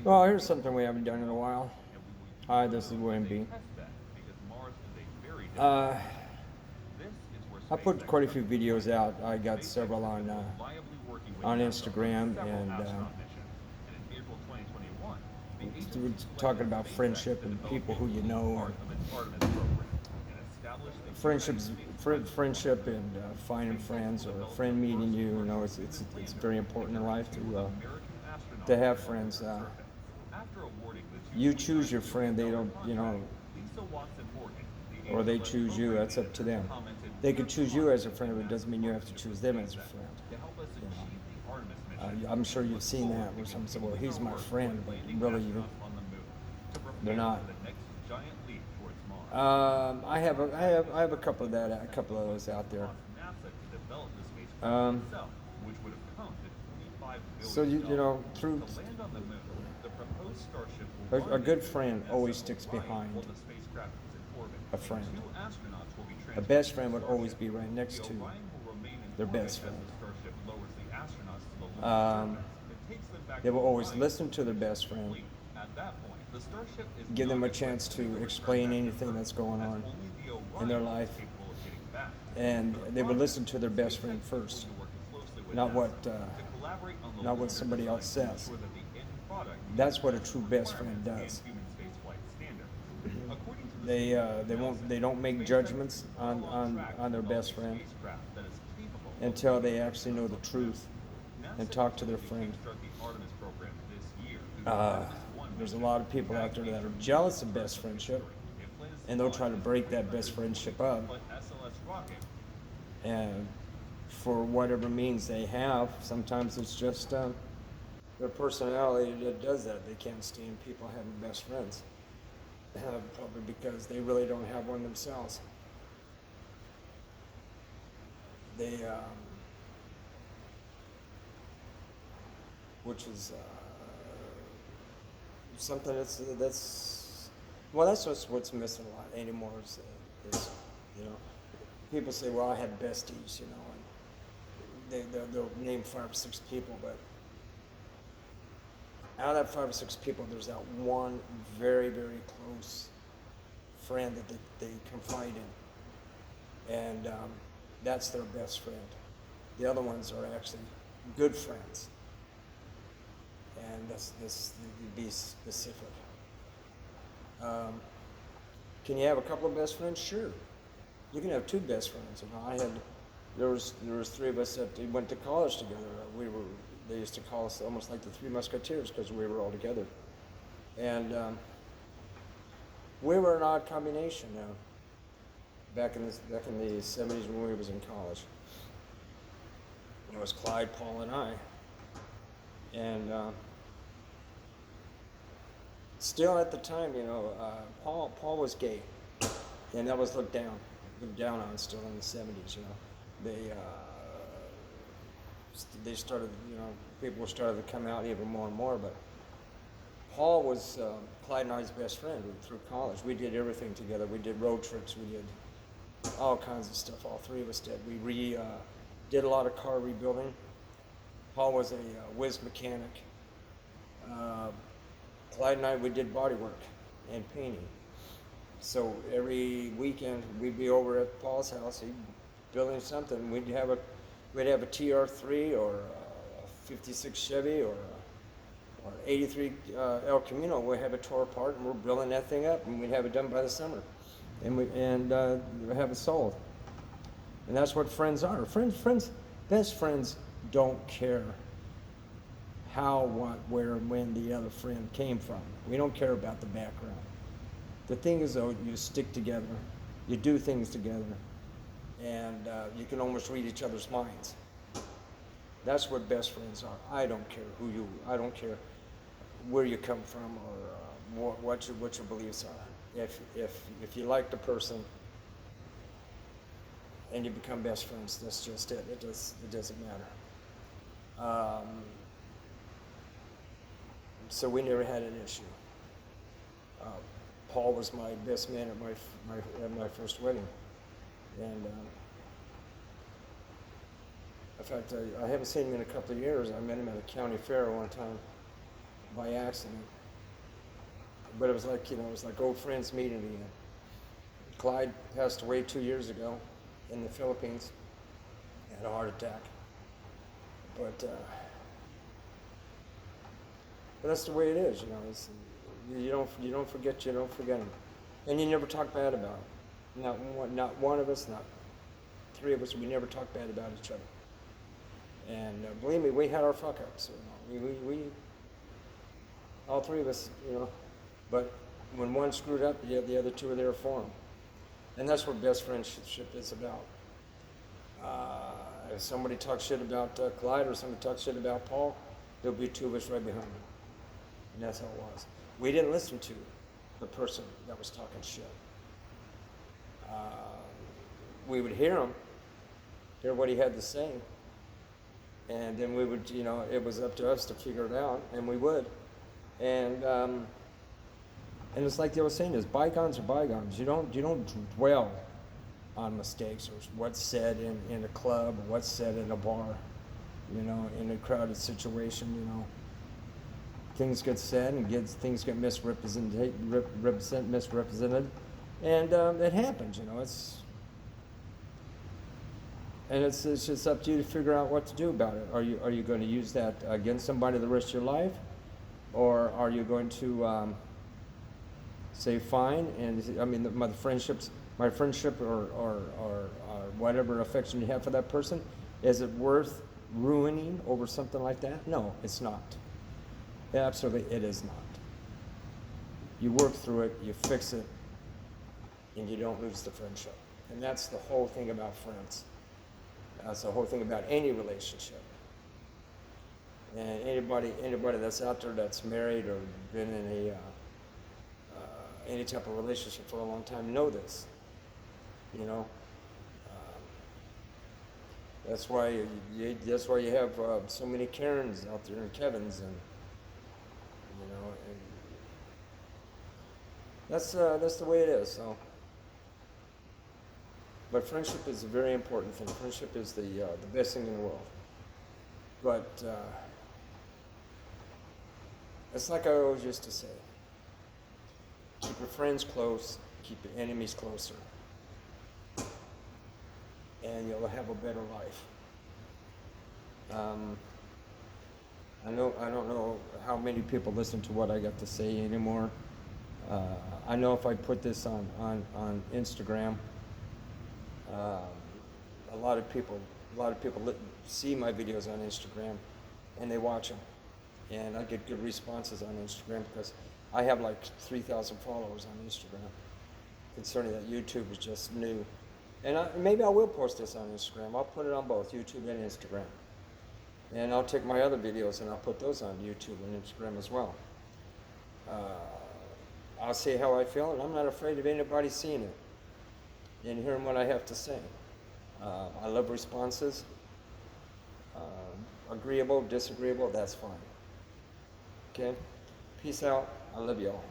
Well, here's something we haven't done in a while. Hi, this is William B. Uh, I put quite a few videos out. I got several on Instagram, and we're talking about friendship and people who you know, and friendship, and finding friends or a friend meeting you. You know, it's very important in life to have friends. You choose your friend. They don't, you know, or they choose you. That's up to them. They could choose you as a friend, but it doesn't mean you have to choose them as a friend. You know, I'm sure you've seen that where someone said, "Well, he's my friend," but really, they're not. I have a couple of that, a couple of those out there. Um, so you know, through a good friend always sticks behind a friend. A best friend would always be right next to their best friend. Um, they will always listen to their best friend, give them a chance to explain anything that's going on in their life, and they would listen to their best friend first, not what somebody else says. That's what a true best friend does. They don't make judgments on their best friend until they actually know the truth and talk to their friend. Uh, there's a lot of people out there that are jealous of best friendship, and they'll try to break that best friendship up, and for whatever means they have. Sometimes it's just their personality that does that. They can't stand people having best friends, probably because they really don't have one themselves. They, which is something that's well, that's just what's missing a lot anymore. Is you know, people say, "Well, I have besties," you know, and they'll name 5 or 6 people, but out of that 5 or 6 people, there's that one very, very close friend that they confide in, and that's their best friend. The other ones are actually good friends, and this to be specific. Um, can you have a couple of best friends? Sure, you can have 2 best friends. You know, there was 3 of us that went to college together. They used to call us almost like the 3 Musketeers because we were all together, and we were an odd combination. Now, back in the '70s when we was in college, it was Clyde, Paul, and I, and still at the time, you know, Paul was gay, and that was looked down on still in the '70s. You know, they started, you know, people started to come out even more and more. But Paul was Clyde and I's best friend through college. We did everything together. We did road trips. We did all kinds of stuff. All 3 of us did. Did a lot of car rebuilding. Paul was a whiz mechanic. Uh, Clyde and I, we did body work and painting. So every weekend we'd be over at Paul's house. He'd building something. We'd have a TR3 or a '56 Chevy or '83 El Camino. We'd have it tore apart, and we're building that thing up, and we'd have it done by the summer, and we'd have it sold. And that's what friends are. Best friends don't care how, what, where, and when the other friend came from. We don't care about the background. The thing is, though, you stick together, you do things together, and you can almost read each other's minds. That's what best friends are. I don't care where you come from or what your beliefs are. If you like the person and you become best friends, that's just it. It doesn't matter. So we never had an issue. Uh, Paul was my best man at my first wedding, and in fact, I haven't seen him in a couple of years. I met him at a county fair one time, by accident. But it was like, it was like old friends meeting again. Clyde passed away 2 years ago in the Philippines. He had a heart attack. But that's the way it is, It's, you don't forget them, and you never talk bad about them. Not one of us, not three of us. We never talk bad about each other. And believe me, we had our fuck ups. We all three of us, But when one screwed up, the other two are there for him, and that's what best friendship is about. If somebody talks shit about Clyde or somebody talks shit about Paul, there'll be two of us right behind them. And that's how it was. We didn't listen to the person that was talking shit. We would hear what he had to say, and then we would, it was up to us to figure it out, and we would. And it's like they were saying, is bygones are bygones. You don't dwell on mistakes or what's said in a club or what's said in a bar, in a crowded situation, Things get said and things get misrepresented, and it happens, it's just up to you to figure out what to do about it. Are you going to use that against somebody the rest of your life, or are you going to say fine? And I mean, my friendship or whatever affection you have for that person, is it worth ruining over something like that? No, it's not. Absolutely, it is not. You work through it, you fix it, and you don't lose the friendship. And that's the whole thing about friends. That's the whole thing about any relationship. And anybody that's out there that's married or been in any type of relationship for a long time know this. That's why you have so many Karens out there and Kevins, and that's the way it is. So, but friendship is a very important thing. Friendship is the best thing in the world. But it's like I always used to say: keep your friends close, keep your enemies closer, and you'll have a better life. I don't know how many people listen to what I got to say anymore. I know if I put this on Instagram, a lot of people see my videos on Instagram, and they watch them, and I get good responses on Instagram because I have like 3,000 followers on Instagram. Concerning that, YouTube is just new, and maybe I will post this on Instagram. I'll put it on both YouTube and Instagram. And I'll take my other videos and I'll put those on YouTube and Instagram as well. I'll say how I feel, and I'm not afraid of anybody seeing it and hearing what I have to say. I love responses. Agreeable, disagreeable, that's fine. Okay? Peace out. I love y'all.